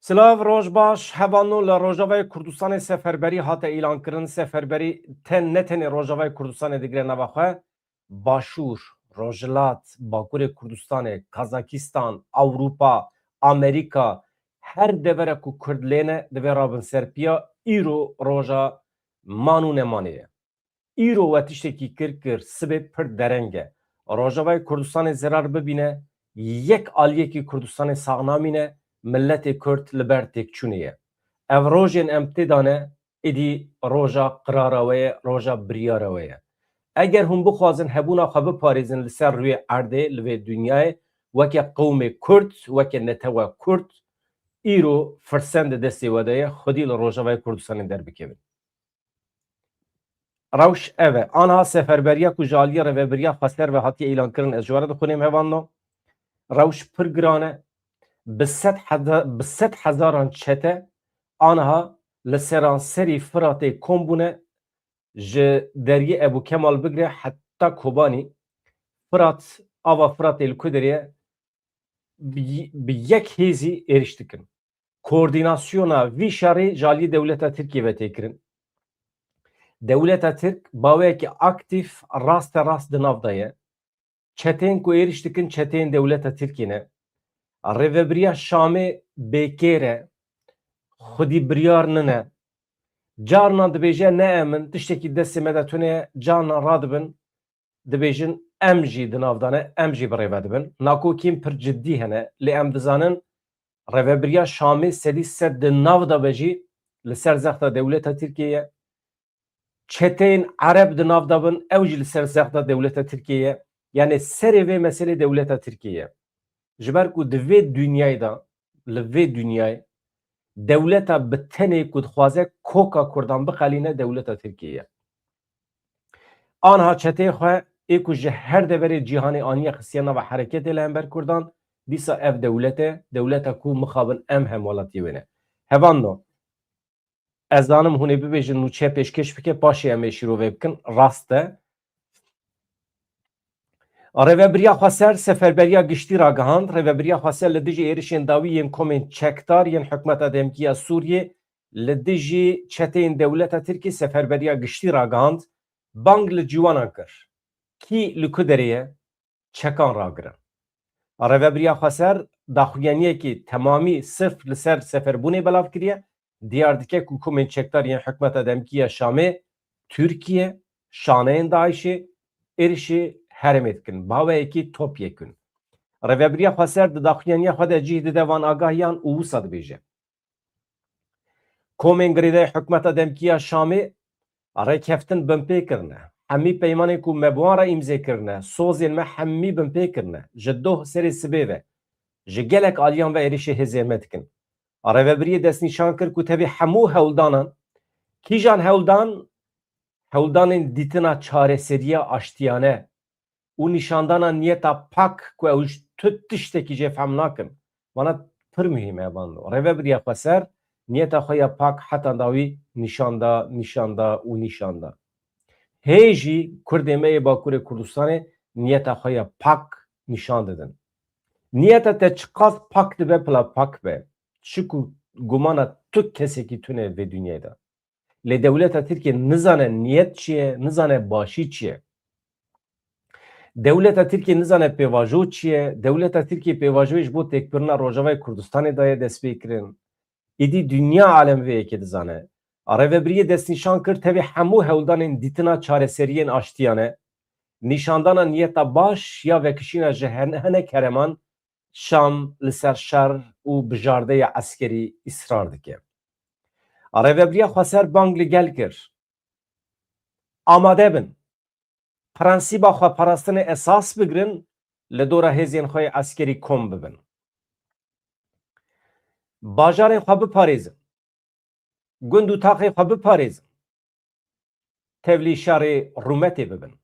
Silav roj baş hevano la Rojavayê Kurdistanê seferberî hate îlankirin seferberî ne tenê Rojavayê Kurdistanê digire nava xwe Başûr, Rojhilat, Bakurê Kurdistanê, Kazakistan, Awropa, Amerîka her devere ku Kurd lêne divê rabin serpiya îro roja man û nemanê ye. Îro we tiştekî kir sibê pir dereng e. Rojavayê Kurdistanê zerar bibîne, yek aliyekî Kurdistanê sağ namîne, milletê Kurd li ber têkçûnê ye. Ev rojên em tê dane êdî roja qirara we ye, roja biryara we ye. Eger hûn bixwazin hebûna xwe biparêzin li ser rûyê erdê li vê dunyayê weke qewmê Kurd, weke netewe Kurd, îro firsend di destê we de ye, xwedî li Rojavayê Kurdistanê derbikevin. Rewş ev e. Aniha seferberiya ku ji aliyê rêveberiya Xweser ve hatiye îlankirin ez ji we re dixwînim hevano. Rewş pir giran e. Bi sed hezaran çete aniha li seran serî Firatê kom bûne ji deriyê Ebu Kemal bigire heta Kobanî. Firat, ava Firatê li ku derê bi yek hêzî êriş dikin. Koordînasyona vî şerê ji aliyê dewleta Tirkiye ve tê kirin. Dewleta Tirk baweyekî aktif rast di nav de ye. Çetên ku êriş dikin çetên dewleta Tirkiye ne. Rêveberiya Şamê bêkêr e, xwedî biryar nine. Carinan dibêje ne em in, tiştekî destê me de tune ye, carinan radibin, dibêjin em jî di nav de ne, em jî bi rêve dibin. Nakokîn pir ciddî hene, lê em dizanin rêveberiya Şamê sedî sed di nav de be jî li ser zexta dewleta Tirkiye ye. Çeteyên Ereb di nav de bin, ew jî li ser zexta dewleta Tirkiye ye. Yani serê vê meselê dewleta Tirkiye ye. Ji ber ku di vê dunyayê de, li vê dunyayê dewleta bi tenê ku dixwaze koka Kurdan bixelîne dewleta Tirkiye ye. Aniha çetê xwe ê ku ji her deverê cîhanê aniye xistiye nava hereketê li hember Kurdan, dîsa ev dewlet e, dewleta ku mixabin em hemwelatiyê wê ne. Hevano, ez zanim hûn ê bibêjin û çê pêşkêş bike paşê em ê şîrovê bikin, rast e. Rêveberiya Xweser seferberiya giştî ragihand. Rêveberiya Xweser li dijî êrişên dawî yên komên çekdar yên hikûmeta Demkiya Sûriyê li dijî çeteyên dewleta Tirkiye seferberiya giştî ragihand. Bang li ciwanan kir. Kî li ku derê ye? Çekan ragirin. Rêveberiya Xweser daxuyaniyekî temamî sirf li ser seferbûnê belav kiriye. Diyar dike ku komên çekdar yên hikûmeta Demkiya Şamê, Tirkiye, şaneyên Daişê êrişî herêmê dikin. Baweyekî top yekûn. Rêveberiya Xweser di daxuyaniya xwe de cih dide van agahiyan û wisa dibêje. Komên girêdayê hikûmeta Demkiya Şamê rêkeftin bin pê kirine. Hemî peymanên ku me bi wan re îmzê kirine, sozên me hemî bin pê kirine. Ji doh serê sibê ve ji gelek aliyan ve êrişê hêzê me dikin. Rêveberiyê destnîşan kir ku tevî hemû hewldanan, kîjan hewldanên dîtina çareseriya aştiyane û nîşandana niyeta pak ku ew tu tiştekî jê fehm nakin. Bana pir mühim e vano. Rêveberiya Xweser niyeta xwe ya pak heta dawî nîşanda û nîşanda. Hê jî Kurdê me ê Bakurê Kurdistanê niyeta xwe ya pak nîşan didin. Niyeta te çi qas pak dibe pila pak be. Çi ku gumana tu kesekî tune vê dunyayê de. Lê dewleta Tirkiye nizane niyet çi ye, nizane başî çi ye. Dewleta Tirkiye nizane pêvajo çi ye, dewleta Tirkiye pêvajoyê ji bo têkbirina Rojavayê Kurdistanê de ye dest pê kirin. Êdî dunya alem vê yekê dizane. Rêveberiyê destnîşan kir tevî hemû hewldanên dîtina çareseriyên aştiyane, nîşandana niyeta baş ya vekişîna ji hinek hereman Şam li ser şer û bijardeyê eskerî îsrar dike. Rêveberiya Xweser bang li gel kir. Amade bin. Prensîba xweparastinê esas bigirin, li dora hêzên xwe eskerî kom bibin. Bajarên xwe biparêzin. Gund û taxê xwe biparêzin. Tevlî şerê rûmetê bibin.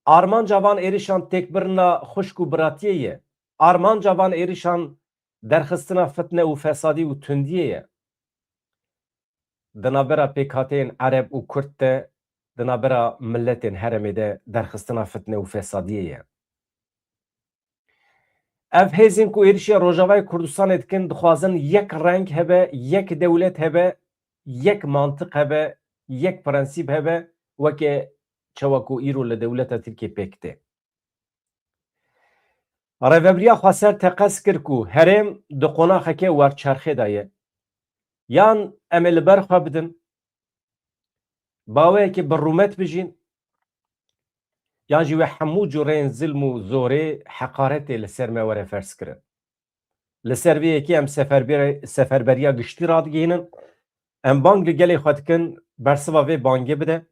Armanca van êrişan têkbirina xuşk û biratiyê ye. Armanca van êrişan derxistina fitne û fesadî û tundiyê ye. Di navbera pêkhateyên Ereb û Kurd de, di navbera milletên herêmê de derxistina fitne û fesadiyê ye. ev hêzên ku êrişiya Rojavayê Kurdistanê dikin dixwazin yek reng hebe, yek dewlet hebe, yek mantık hebe, yek prensîp hebe weke çawa ku îro li dewleta Tirkiye pêk tê. Rêveberiya Xweser teqez kir ku herêm di qonaxeke werçerxê de ye. Yan em ê li ber xwe bidin, baweyekê bi rûmet bijîn, yan jî wê hemû cureyên zilm û zorê heqaretê li ser me were ferz kirin. Li ser vê yekê em seferberiya giştî radigihînin, em bang li gelê xwe dikin bersiva vê bangê bide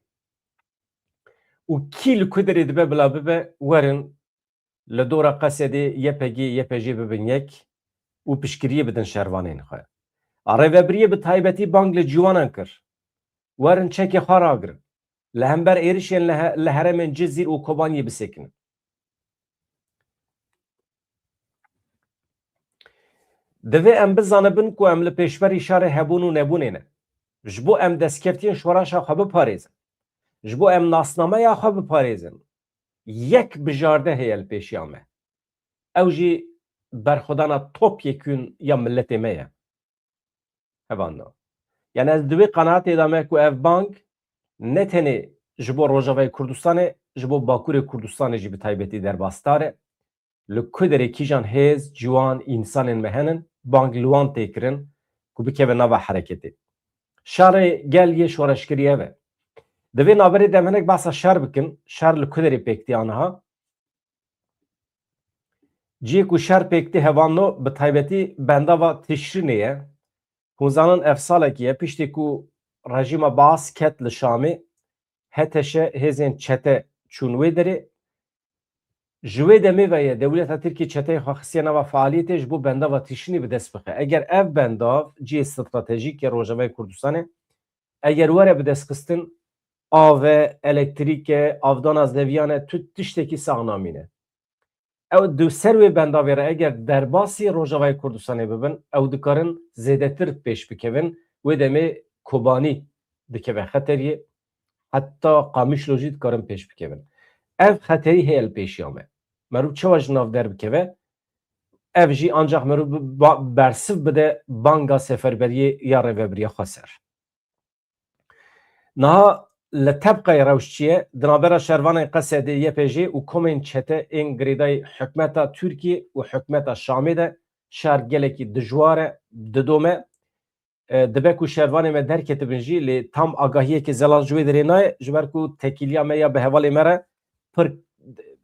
û kî li ku derê dibe bila bibe werin li dora Qesedê YPG bibin yek û piştgiriyê bidin şervanên xwe. Rêveberiyê bi taybetî bang li ciwanan kir. Werin çekê xwe ragirin. Li hember êrişên li herêmên Cizîr û Kobaniyê bisekinin. Divê em bizanibin ku em li pêşberî şerê hebûn û nebûnê ne. Ji bo em destkeftiyên şoreşa xwe biparêzin. Ji bo em nasnameya xwe biparêzin. Yek bijarde heye li pêşiya me. Ew jî berxwedana topyekûn ya milletê me ye. Hevanda. Yani ez divê qenaetê de me ku ev bang ne tenê ji bo Rojavayê Kurdistanê, ji bo Bakurê Kurdistanê jî bi taybetî derbasdar e. Li ku derê kîjan hêz, ciwan, însanên me henin, bang li wan tê kirin ku bikeve nava hereketê. Şerê gel yê şoreşkirî ev e. Divê naberê de em hinek behsa şer bikin, şer li ku derê pêktî aniha. Ciyê ku şer pêktî hevano bi taybetî bendava Tişrînê ye. Hûn zanin ev salekî ye piştî ku rejîma Baas ket li Şamê, heteşe hêzên çete çûn wê derê. Ji wê demê ve ye dewleta Tirkiye çeteyê xwe xistiye nava faaliyetê ji bo bendava Tişrînê bi dest bixe. Eger ev bendav ciyê stratejîk ya Rojavayê Kurdistanê eger were bi destxistin av e, elektrîk e, avdana zeviyan e, tiştekî saxnamîne. Ew di ser wê bendavê re eger derbasî Rojavayê Kurdistanê bibin, ew dikarin zêdetir pêş bikevin, wê demê Kobanî dikeve xeteriyê, heta Qamişlo jî dikarin pêş bikevin. Ev xeterî heye li pêşiya me. Merû çawa ji nav der bikeve, ev jî ancak merû bersiv bide banga seferberiyê ya Rêveberiya Xweser. Niha li tebqayê rewşçiyê di navbera şervanên Qesedê YPG û komên çete ên girêdayî hikûmeta Tirkiye û hikûmeta Şamê de şer gelekî dijwar e didome dibe ku şervanê me derketibin jî lê tam agahiyekê zelal ji wê derê naye ji ber ku tekîliya me ya bi hevalê me re pir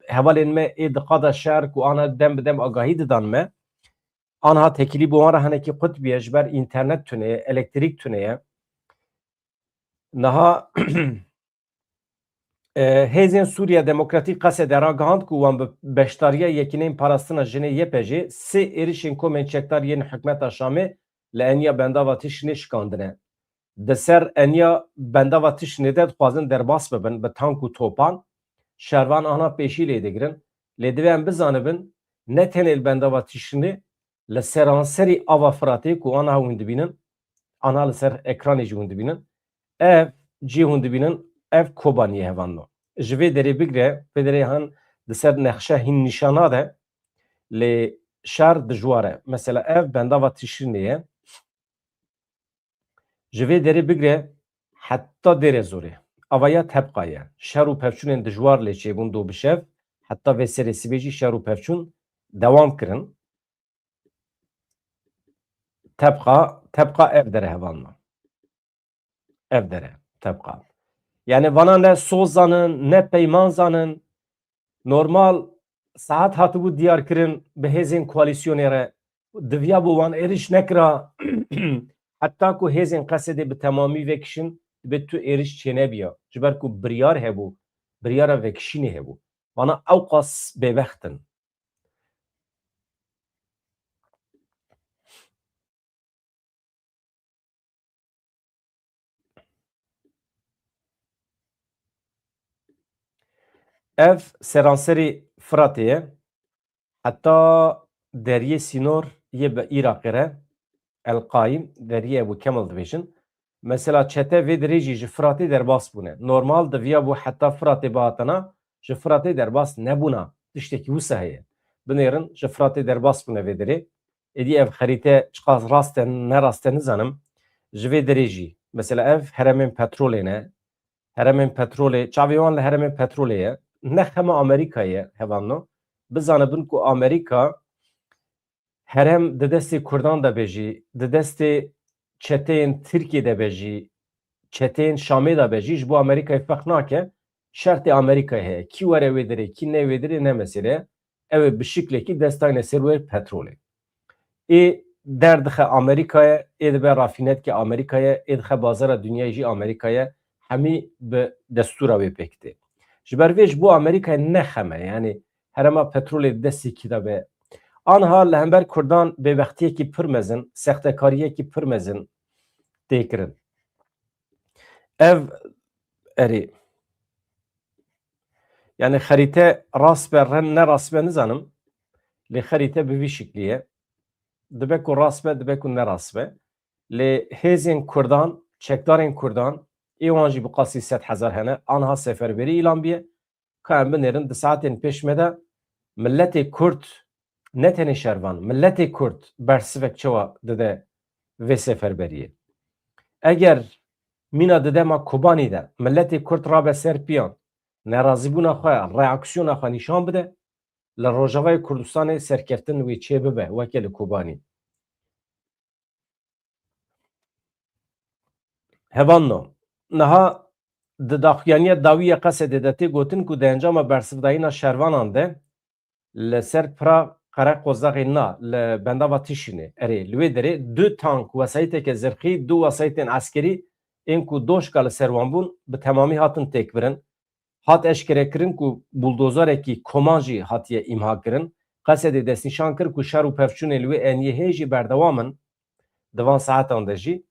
hevalên me ê diqada şer ku ana dem bi dem agahî didan me anha tekîlî bi wan re hinekî qutbiye ji ber înternet tuneye, elektrîk tuneye. Niha hêzên Sûriya Demokratîk Qesedê ragihand ku wan bi beşdariya yekîneyên parastina jinê YPG sê êrişên komên çekdar yên hikûmeta Şamê li eniya bendava Tişrînê şikandine. Di ser eniya bendava Tişrînê de dixwazin derbas bibin bi tank û topan, şervan ana pêşî lê digirin. Lê divê em bizanibin ne tenê li bendava Tişrînê li seranserî ava Firatê ku ana hûn dibînin, ana li ser ekranê jî hûn dibînin, ev cî hûn dibînin ev Kobaniyê hevano. Ji vê derê bigire, vê derê han di ser nexşe hîn nîşana de lê şer dijwar e. Mesela ev bendava Tişrînê ye. Ji vê derê bigire heta derê zorê. Avaya tebqa ye. Şer û pevçûnên dijwar lê çêbûn do bişev, heta vê serê sibê jî şer û pevçûn dewam kirin. Tebqa ev dere hevano. Ev dere tebqa. Yani vana ne soz zanın, ne peyman zanın, normal saat hatibû diyar kirin bi hêzên koalîsyonê re diviya bû wan êriş nekira heta ku hêzên Qesedê bi temamî vekişin dibe tu êriş çê nebiya ji ber ku biryar hebû, biryara vekişînê hebû. Vana ew qas bêbextin. Ev seranserî Firatê ye, heta deriyê Sînor yê bi Iraqê re El-Qaim deriyê Ebu Kemal dibêjin. Mesela çete vê derê jî ji Firatê derbas bûne. Normal diviya bû heta Firatê bihatena ji Firatê derbas nebûna. Tiştekî wisa heye. بنێرن ji Firatê derbas bûne vê derê. Êdî ev xerîte çiqas rast e nerast e nizanim. Ji vê derê jî mesela ev heremên petrolê ne. Heremên petrolê çavê wan li heremên petrolê ye. Ne xema Amerîkayê ye hevano. Bizanibin ku Amerîka herem di destê Kurdan de be jî, di destê çeteyên Tirkiye de be jî, çeteyên Şamê de be jî ji bo Amerîkayê feq nake. Şertê Amerîkayê heye. Kî were wê derê, kî ne wê derê ne mesele. Ew ê bi şiklekî destayne ser wê petrolê. Ê derdixe Amerîkayê, ê dibe rafînetkê Amerîkayê, ê dixe bazara dünyayê jî Amerîkayê hemî bi destûra wê pêk tê. Ji ber vê ji bo Amerîkayê nexeme yani herema petrolê di destê kî de be. Anha li hember Kurdan bêbextiyekî pir mezin, sextekariyekî pir mezin tê kirin. Ev erê yani xerîte rast be ren ne rast be nizanim. Lê xerîte bi vî şiklî ye. Dibe ku rast be, dibe ku ne rast be. Lê hêzên Kurdan, çekdarên Kurdan ê wan jî bi qasî 100,000 hene. Anha seferberî îlan bûye. Ka em binêrin di saetên pêş me de milletê Kurd ne tenê şervan, milletê Kurd bersivek çawa dide vê seferberiyê. Eger mîna di dema Kobanî de milletê Kurd rabe ser piyan nerazîbûna xwe, reaksiyona xwe nîşan bide, li Rojavayê Kurdistanê serkeftin wê çê bibe weke li Kobanî. Hevanno, niha di daxuyaniya dawî ya Qesedê de tê gotin ku di encama bersivdayîna şervanan de li ser pira Qereqozaxê na li bendava Tişinê erê li wê derê du tank wesayîteke zirxî, du wesayîtên eskerî ên ku doşka li ser wan bûn bi temamî hatin têkbirin. Hat eşkerekirin ku buldozerekî koman jî hatiye îmha kirin. Qesedê destnîşan kir ku şer û pevçûnê li wê eniyehê jî berdewam in di van saetan de jî.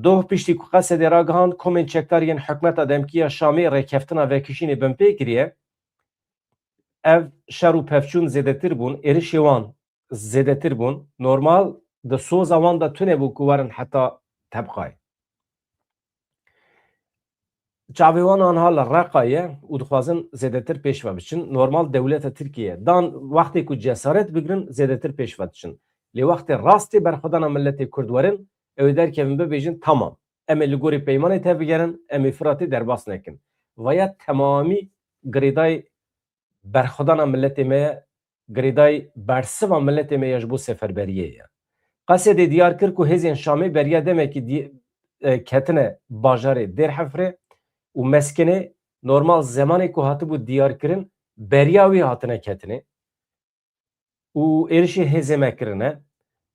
Doh piştî ku Qesedê ragihand komên çekdariyên hikûmeta demkîya Şamê rêkeftina vekişînê bin pê kiriye. Ev şer û pevçûn zêdetir bûn, êrişê wan zêdetir bûn. Normal di soza wan de tune bû ku werin heta tebqayê. Çavê wan anha li Reqayê û dixwazin zêdetir pêş ve biçin. Normal dewleta Tirkiye dan wextê ku cesaret bigirin zêdetir pêş ve diçin. Lê wextê rastê berxwedana milletê Kurd werin ew ê derkevin bibêjin tamam. Em ê li gorî peymanê tevbigerin, em ê Firatê derbas nekin. Vaya temamî girêdayê berxwedana milletê me ye, girêdayê bersiva milletê me ye ji bo seferberiyê ye. Qesedê diyar kir ku hêzên Şamê beriya demekî ketine bajarê Dêrhefrê û meskenê normal zemanê ku hatibû diyarkirin beriya wê hatine ketinê û êrişê hêzê me kirine.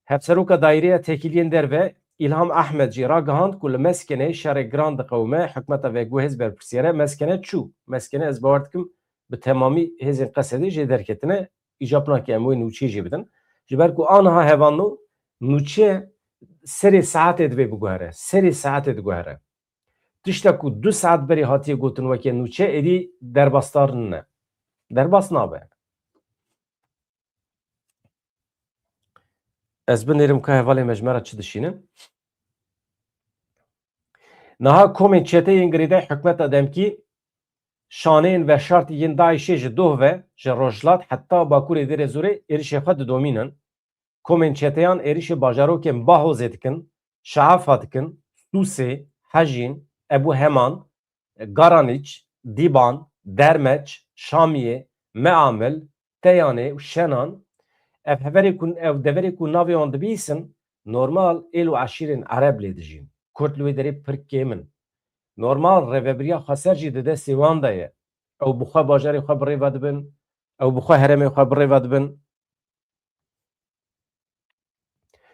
Hevseroka daîreya tekîliyên derve İlham Ehmed jî ragihand ku li meskenê şerê giran diqewime hikûmeta veguhêz berpirsiyare meskene çû. Meskene ez bawer dikim bi temamî hêzên Qesedê jê derketine îcab nake em wê nûçê jê bidin. Ji ber ku aniha hevanno nûçe serê saetê dibe biguhere. Serê saetê diguhere. Tişta ku 2 saet berê hatiye gotin weke nûçe êdî derbasdar ne. Derbas nabe. Ez binêrim ka hevalê mejmera çi dişînin. Niha komên çeteyên girêdayî hikûmeta demkî şaneyên veşartî yên Daişê ji doh ve ji Rojhilat heta Bakurê Dêrê Zorê êrişê xwe didomînin. Komên çeteyan êrişê bajarokên Bahozê dikin, Şeefa dikin, Sûsê, Hejîn, Ebu Heman, Garanîç, Dîban, Dermeç, Şamiyê, Meamil, Teyanê û Şenan. Ev heverê ku ev deverê ku navê wan dibîsin normal êl û eşîrên Ereb lê dijîn. Kurd li wê derê pir kêm in. Normal rêveberiya xweser jî di destê wan de ye. Ew bi xwe bajarê xwe bi rêve dibin, ew bi xwe herêmê xwe bi rêve dibin.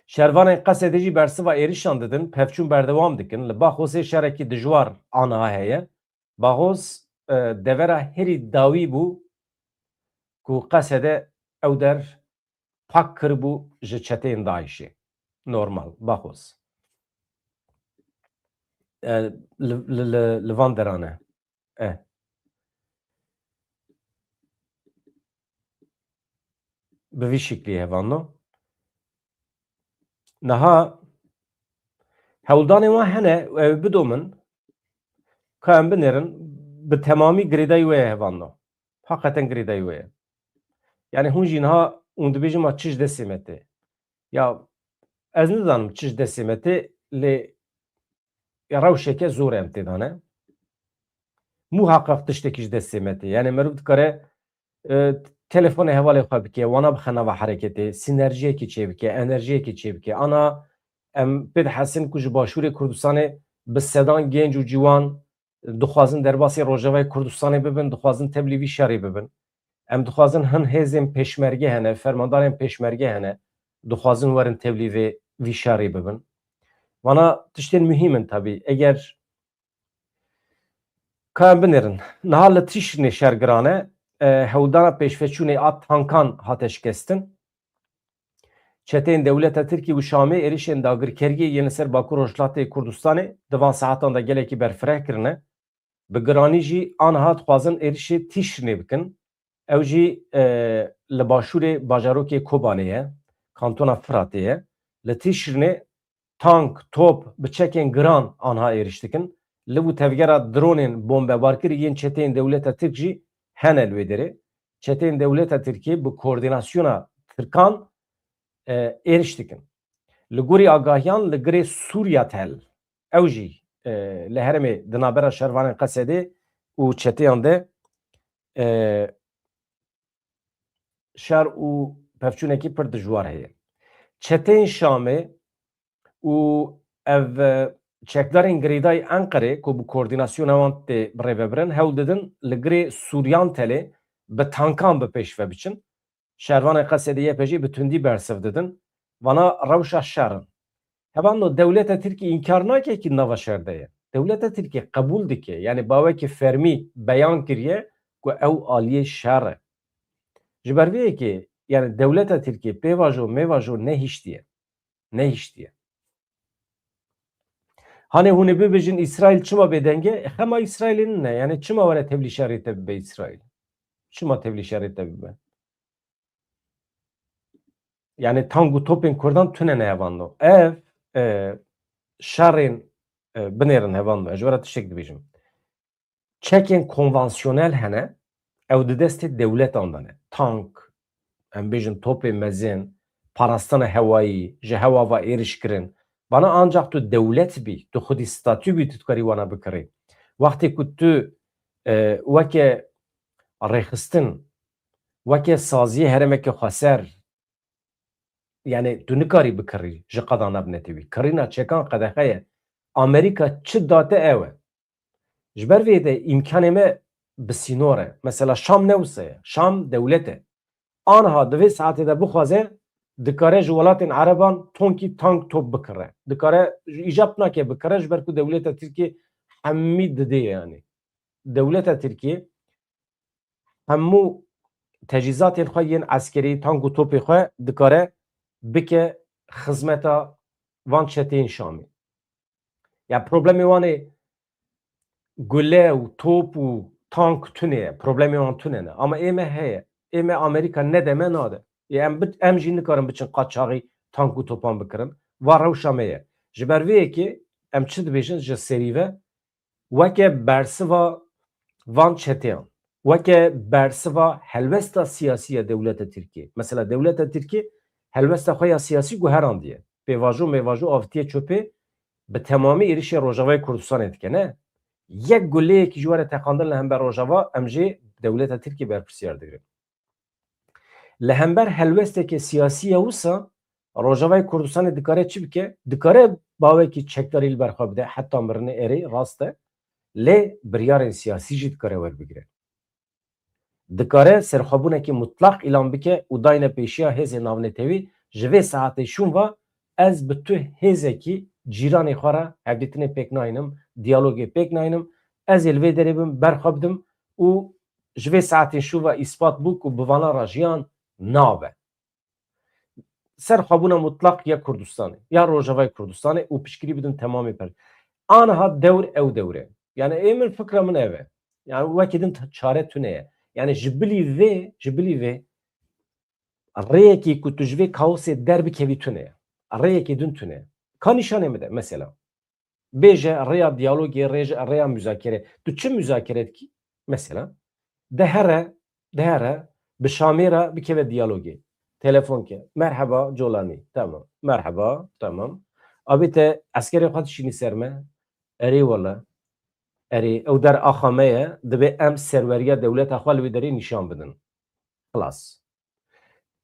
Şervanên Qesedê jî bersiva êrişan didin, pevçûn berdewam dikin. Li Baxosê şerekî dijwar aniha heye. Baxos devera herî dawî bû ku Qesedê ew der pak kiribû ji çeteyên Daişê. Normal, Baxos. Li van deran e. Bi vî şiklî hevanno. Niha hewldanên wan hene ew bidomin ka em binêrin bi temamî girêdayî wê ye hevanno. Heqeten girêdayî wê ye. Yani hûn jî niha hûn dibêjin ma çi ji destê me tê. Ya ez nizanim çi ji destê me tê lê rewşeke zor em tê dane. Muhakkak tiştekî ji destê me tê. Yani merov dikare telefonê hevalê xwe bike, wana bixe nava hereketê, sinerjiyekê çêbike, enerjiyekê çêbike. Ana em pê dihesin ku ji Başûrê Kurdistanê bi sedan genç û ciwan dixwazin derbasê Rojavayê Kurdistanê bibin, dixwazin teblî vî şerê bibin. Em dixwazin hin hêzên pêşmerge hene, fermandarên pêşmerge hene, dixwazin werin teblî vî şerê bibin. Wana tiştên mühîm in tabii. Eger ka em binêrin. Niha li Tîşinê şergirane hewldana pêşveçûnê a tankan hate şikestin. Çeteyên Dewleta Tirkiye û Şamê êrişên dagirkeriyê yên li ser Bakur Rojhilatê Kurdistanê di van saetan de gelekî berfireh kirine. Bi giranî jî aniha dixwazin êrişê Tîşinê bikin. Ew jî li başûrê bajarokê Kobanê ye, kantona Firatê ye. Li Tîşinê tank, top bi çekên giran aniha êriş dikin. Li vû tevgera dronên bombebarkirî yên çeteyên Dewleta Tirk jî hene li wê derê. Çeteyên Dewleta Tirkiye bi koordinasyona Tirkan êriş dikin. Li gorî agahiyan li girê Sûriya tel. Ew jî li herêmê di navbera şervanên Qesedê û çeteyan de şer û pevçûnekî pir dijwar heye. Çeteyên Şamê û ev çekdarên girêdayî Enqerê ku bi koordinasyona wan tê birêvebirin hewl didin li girê Sûriyan telê bi tankan bi pêş ve biçin. Şervanên Qesedê yê jî bi tundî bersiv didin. Vana rewşa şerin. Hevan Dewleta Tirkiye inkar nake ki nava şer de ye. Dewleta Tirkiye qebûl dike. Yani bawekî fermî beyan kiriye ku ew aliyê şer e. Ji ber vê yekê yani Dewleta Tirkiye pêvajo mêvajo nehîştiye. Nehîştiye. Hani hûn ê bibêjin İsrail çima bêdenge? Hema İsrailî ne? Yani çima were tevlî şerê te bibe İsrail? Çima tevlî şerê te bibe? Yani tank û topên Kurdan tune ne hevan. Ev şerên binêrin hevan. Ji were tiştek dibêjim. Çekên konvansiyonel hene ew di destê dewletan de ne. Tank, em bêjin topên mezin, parastana hewayî, ji hewa ve êrişkirin. Bana ancak tu dewlet bî, tu xwedî statû bî tu dikarî wana bikirî. Wextê ku tu weke rêxistin, weke saziyê herêmeke xweser yani tu nikarî bikirî ji qeda nebnetîwî. Kirîna çekan qedexe ye. Amerîka çi date ew e. Ji ber vê de îmkanê me bi sînor e. Mesela Şam ne wisa ye? Şam dewlet e. Aniha di vê saetê de bixwaze dikare ji welatên Ereban tonkî tank top bikire. Dikare îjab nake bikire ji ber ku Dewleta Tirkiye hemî didê yani. Dewleta Tirkiye hemû tecîzatên xwe yên eskerî tank û topê xwe dikare bike xizmeta van çeteyên Şamê. Ya problemê wan ê gule û top û tank tune ye. Problemê wan tune ne. Ama ême heye. Ême Amerîka nedeme nade. Em jî nikarin biçin qaçaxî tank û topan bikirin. Va rewşa me ye. Ji ber vê yekê em çi dibêjin ji serî ve weke bersiva van çeteyan. Weke bersiva helwesta siyasî ya Dewleta Tirkiye. Mesela Dewleta Tirkiye helwesta xwe ya siyasî guherandiye. Pêvajo mêvajo avitiye çöpê bi temamî êrişê Rojavayê Kurdistanê dike ne? Yek guleyekî ji were teqandin li hember Rojava em jê Dewleta Tirkiye berpirsiyar digirin. Li hember helwestekê siyasî ya wisa Rojavayê Kurdistanê dikare çi bike? Dikare bawekî çekdarî li ber xwe bide heta mirinê erê rast e lê biryarên siyasî jî dikare werbigire. Dikare serxwebûnekî mutlaq îlan bike û dayne pêşiya hêzên navnetewî ji vê saetê şûn ve ez bi tu hêzekî cîranê xwe re hevdîtinê pêk nayînim, diyalogê pêk nayînim, ez ê li vê derê bim berxwe bidim û ji vê saetên şûn ve îspat bû ku bi vana re jiyan nabe. Serxwebûna mutlaq ya Kurdistanê ya Rojavayê Kurdistanê û piştgirî bidin temamê per. Aniha dewr ew dewr e. Yani ê min fikra min ev e. Yani wekî din çare tune ye. Yani ji bilî vê rêyekî ku tu ji vê kaosê derbikevî tune ye. Rêyekî din tune ye. Ka nîşanê min de mesela. Bêje rêya diyalogê, rêya müzakere. Tu çi müzakere dikî? Mesela de here Bi Şamêra bikeve diyalogê. Telefon ke. Merhaba Colanî. Tamam. Merhaba. Tamam. Abê te eskerê xwe dişînî ser me? Erê wala. Erê ew der axa me ye. Dibe em serweriya dewleta xwe li wê derê nîşan bidin. Xlas.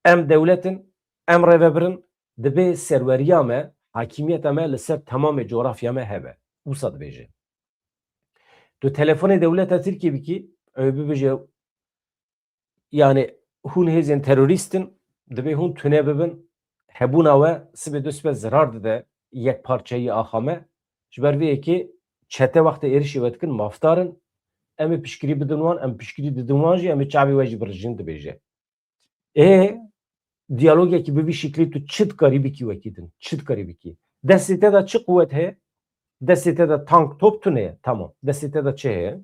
Em dewletin, em rêvebirin, dibe serweriya me, hakimiyeta me li ser temamê coğrafya me hebe. Wisa dibêje. Tu telefonê dewleta Tirkiye bikî, ew bibêje yani hûn hêzên terorîstin, dibe hûn tune bibin, hebûna we sibê du sibê zirar dide yekparçeyî axa me, ji ber vê yekê çete wextê êrişê we dikin mafdarin, em ê piştgirî bidin wan, em piştgirî didin wan jî em ê çavê we jî birijin dibêje. Diyalogekî bi vî şeklî tu çi dikarî bikî wekî din? Çi dikarî bikî? Destê te de çi quwet heye? Destê te de tank top tune ye. Tamam. Destê te de çi heye?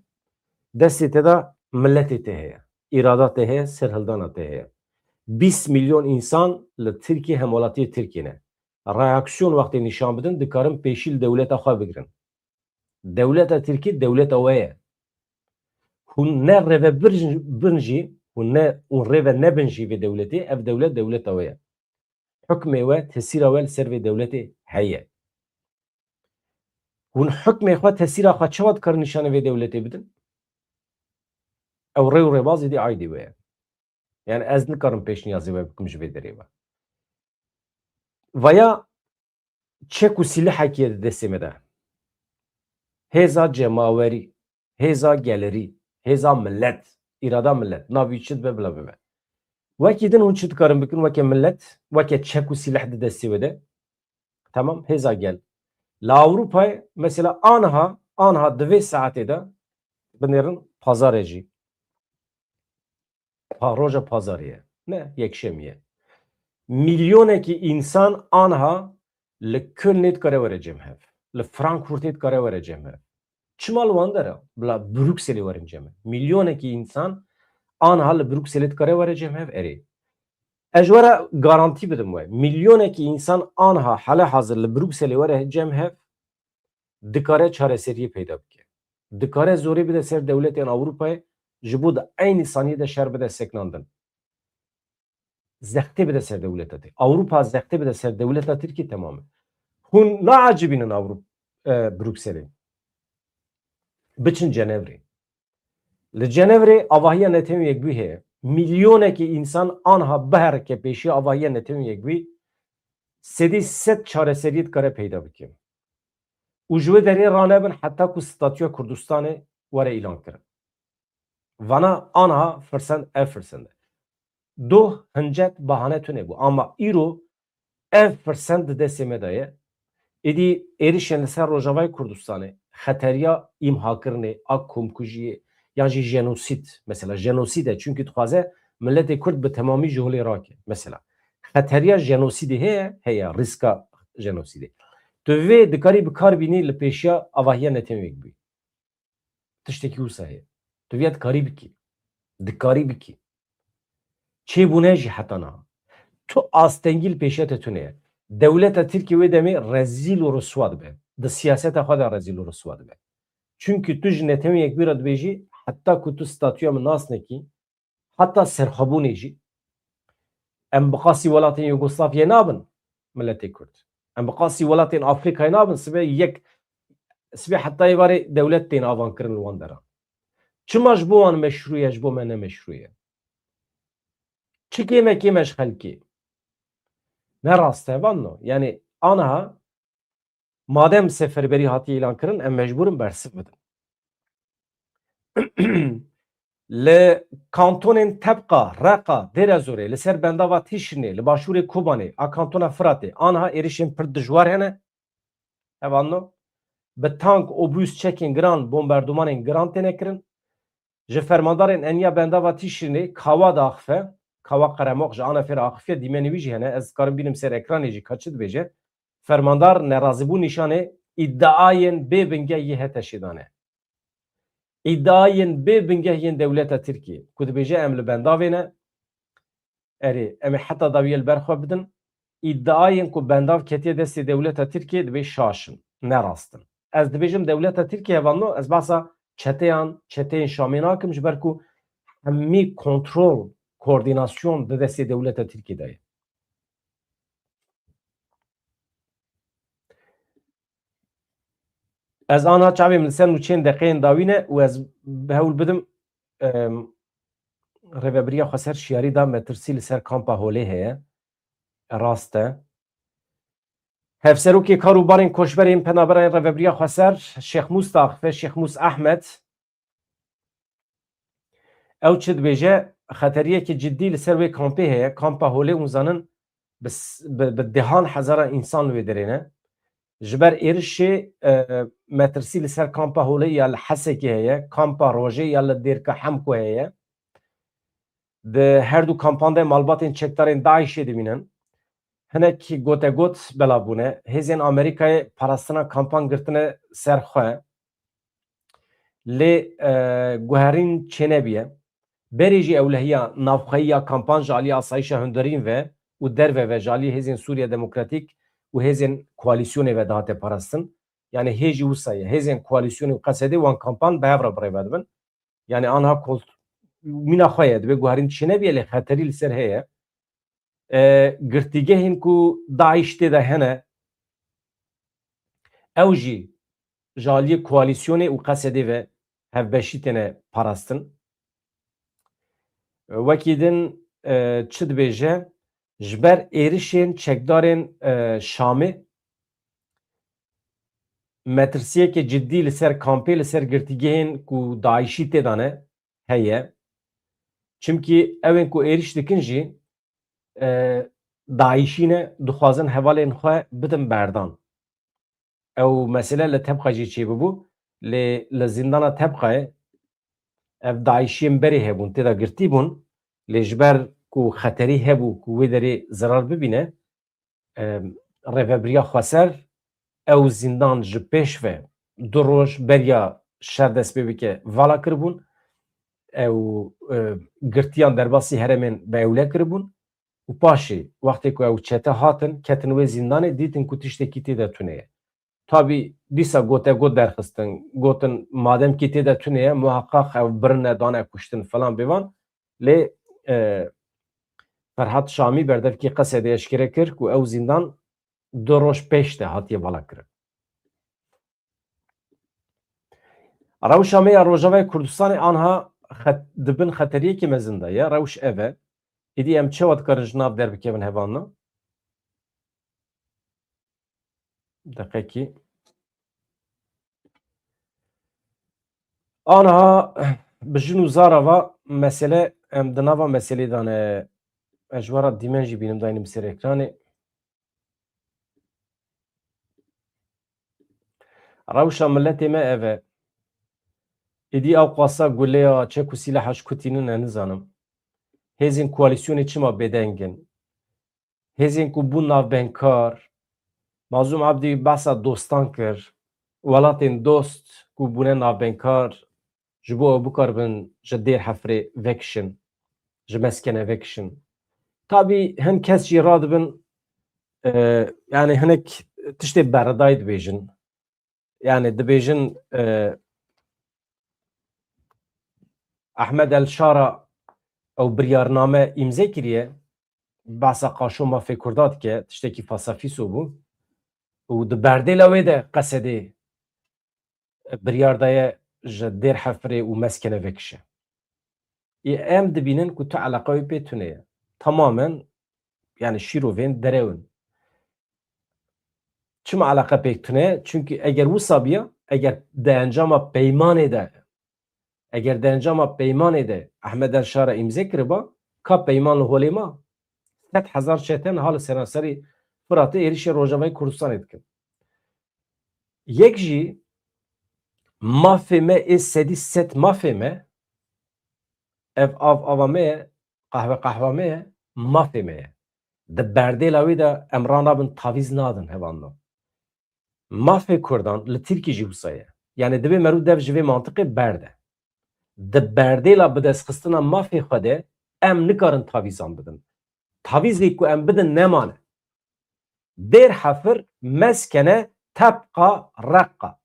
Destê te de milletê te heye. İrada te heye, serhildana te heye. 20 milyon insan li Tirkiye hemwelatiyê Tirkiye ne. Reaksiyon wextê nîşan bidin, dikarin pêşî li dewleta xwe bigirin. Dewleta Tirkiye dewleta we ye. Hûn ne rêvebir jî, hûn rêve nebin jî vê dewletê, ev dewlet dewleta we ye. Hukmê we, tesîra we li ser vê dewletê heye. Hûn hukmê xwe, tesîra xwe çawa dikarin nîşanê vê dewletê bidin? Ew rê û rêbazê dî aydî we ye. Yani ez nikarim pêşniyazê we bikim ji vê derê ve. Vaya çek û silîhekê di destê me de. Hêza cemawerî, hêza gelerî, hêza millet, îrada millet, navî çi dibe bila bibe. Wekî din hûn çi dikarin bikin weke millet, weke çek û silîh di destê we de. Tamam, hêza gel. Li Avrupayê mesela aniha di vê saetê de binêrin pazarê jî. Roja pazarê ye. Ne yekşemî ye. Milyonekî insan aniha li Kölnê dikare were cemhev. Li Frankfurtê dikare were cemhev. Çima li wan dere? Bila Brükselê werin cemhev. Milyonekî insan aniha li Brükselê dikare were cemhev erê. Ez ji were garantî bidim we. Milyonekî insan aniha hele hazir li Brükselê were cemhev dikare çareseriyê peyda bike. Dikare zorê bide ser dewletên Avrupayê ji bo di aynî saniyê de şer bide seknandin. Zextê bide ser dewleta te. Avrupa zextê bide ser dewleta Tirkiye temamê. Hûn naacibînin Brükselê. Biçin Cenevrê. Li Cenevrê avahiya netewên yekbûyî heye. Milyonekî insan aniha biherike pêşî avahiya netewên yekbûyî sedî sed çareseriyê dikare peyda bike. û ji wê derê ranebin heta ku Statûya Kurdistanê were îlan kirin. Vana aniha firsend ev firsend e. Doh hincet bahane tune bû. Ama îro ev firsend di destê me de ye. Êdî êrişên li ser Rojavayê Kurdistanê xeteriya îmhakirinê, a komkujiyê yan jî jenosîd. Mesela jenosîd e çünkü dixwaze milletê Kurd bi temamî ji holê rake. Mesela xeteriya jenosîdê heye rîska jenosîdê. Tu vê dikarî bi kar bînî li pêşiya avahiya netewên yekbûyî. Tiştekî wisa heye. Tu vê dikarî bikî. Dikarî bikî. Çêbûne jî heta niha. Tu astengîl pêşiya te tune ye. Dewleta Tirkiye wê demê rezîl û riswa dibe. Di siyaseta xwe de rezîl û riswa dibe. Çünkü tu ji netewên yekbûyî re dibêjî heta ku tu statûya min nas nekî, heta serxwebûnê jî em bi qasî welatên Yugoslavyayê nabin milletê Kurd. Em bi qasî welatên Afrikayê nabin sibê heta êvarê dewlet tên avankirin li wan deran. Çima ji bo wan meşrû ye ji bo me nemeşrû ye? Çi kêmekê me ji xelkê? Ne rast e vanno. Yani aniha madem seferberî hatiye îlan kirin em mecburin bersiv bidin. Li kantonên Tebqa, Reqa, Dêrezorê li ser bendava Tîşinê, li başûrê Kobanê, a kantona Firatê aniha êrişên pir dijwar hene. Ev anno. Bi tank, obûs çekên giran, bomberdumanên giran têne kirin. Ji fermandarên eniya bendava Tîşinê kawa daxife, kawa Qeremoq ji ana fêra axifiye dîmenî wî jî hene. Ez dikarim bînim ser ekranê jî ka çi dibêje. Fermandar nerazîbû nîşanê îddiayên bêbingehiyê hete şêdane. İddiayên bêbingehiyên dewleta Tirkiye ku dibêje em li bendavê ne erê em ê heta dawiyê li ber xwe bidin. İddiayên ku bendav ketiye destê dewleta Tirkiye dibê şaşin, nerastin. Ez dibêjim dewleta Tirkiye vanno ez behsa çeteyên Şamê nakim ji ber ku hemî koordinasyon de destê dewleta Tirkiyeyê ye. Ez aniha çavê min li ser nûçeyên deqeyên dawîne û ez bi hewl bidim Rêveberiya Xweser şiyarî da metirsî li ser kampa Holê heye. Rast e. Hevserokê karûbarên koçberên penaberên Rêveberiya Xweser Şêx Mûstax ve Şêx Mûs Ehmed ew çi dibêje xeteriyekê ciddî li ser wê kampê heye. Kampa Holê hûn zanin bi dehan hezaran însan li wê derê ne. Ji ber êrişê metirsî li ser kampa Holê ya li Hesekê heye, kampa Rojê ya li Dêrka Hemko heye. Di her du kampan de malbatên çekdarên Daişê dibînin. Hinek gotegot belav bûne. Hêzên Amerîkayê parastina kampan girtine ser xwe. Lê guherîn çê nebiye. Berê jî ewlehiya navxweyiya kampan ji aliyê asayişa hundirîn ve û derve ve ji aliyê Hêzên Sûriya Demokratîk û Hêzên koalîsyonê ve dihate parastin. Yani hê jî wisa ye. Hêzên koalîsyonê û Qesedê wan kampan bi hev re birêve dibin. Yani aniha mîna xwe ye dibe guherîn çê nebiye lê xeterî li ser heye. Girtîgehên ku Daîş tê de hene ew jî ji aliyê koalîsyonê û Qesedê ve hevbeşî têne parastin. Wekî din çi dibêje ji ber êrişên çekdarên Şamê metirsiyekê ciddî li ser kampê li ser girtîgehên ku Daişî tê de ne heye. Çimkî evên ku êriş dikin jî Daişî ne dixwazin hevalên xwe bidin berdan. Ew mesele li Tebqa jî çêbibû lê li zindana Tebqayê ev Daişiyên berê hebûn tê de girtî bûn lê ji ber ku xeterî hebû ku wê derê zirar bibîne Rêveberiya Xweser ew zindan ji pêş ve du roj beriya şer dest pê bike vala kiribûn. Ew girtiyan derbasî herêmên bi ewle kiribûn û paşê wextê ku ew çete hatin ketin wê zindanê dîtin ku tiştekî tê de tune ye. Tabî dîsa gotegot derxistin gotin mademkî tê de tune ye muheqqaq ew birine dane kuştin falan bêvan lê Ferhat Şamî berdevkî Qesedê eşkere kir ku ew zindan du roj pêş de hatiye vala kirin. Rewşa me ya Rojavayê Kurdistanê aniha dibin xeteriyekê mezin de ye. Rewş ev e. Êdî em çawa dikarin ji nav derbikevin hevanna? Deqekî. Aniha bi jin û zara ve mesele em di nava meselê de ne ez ji wera dîmen jî bînim dayînim ser ekranê. Rewşa milletê me ev e. Êdî ew qasa guleya çek û sîlaha ji Kutînin e nizanim. Hêzên koalîsyonê çima bêdengin. Hêzên ku bûn navbenkar. Mazlûm Ebdî behsa dostan kir. Welatên dost ku bûne navbenkar ji bo ew bikaribin ji dêr hefrê vekişin, ji meskene vekişin. Tabî hin kes jî radibin yani hinek tiştê berdayî dibêjin. Yani dibêjin Ehmed El-Şara ew biryarname îmze kiriye behsa qaşoma fêkurda dike tiştekî fasafîso bû û di berdêla wê de Qesedê biryar daye ji dêr hefrê û meskene vekişe. Em dibînin ku tu eleqa wê pê tune ye. Tamamen yani şîrovên derewin. Çima eleqa pêk tune? Çünkü eger wisa biya eger di encama peymanê de eger di encama peymanê de Ehmed El-Şara îmze kiriba ka peyman li holê ma 100,000 çeten hali seranserî Firatê êrişê Rojavayê Kurdistanê dikin. Yek jî mafê me ê sedî sed mafê me ev ava me ye qehwe me ye mafê me ye. Di berdêla wê de em ranabin tavîz nadin hevandan. Mafê Kurdan li Tirkî jî wisa ye. Yani divê merû dev ji vê mantiqê berde. Di berdêla bi destxistina mafê xwe de em nikarin tavîzan bidin. Tavîzê ku em bidin nemane. Dêr hefir meskene Tebqa Reqqa.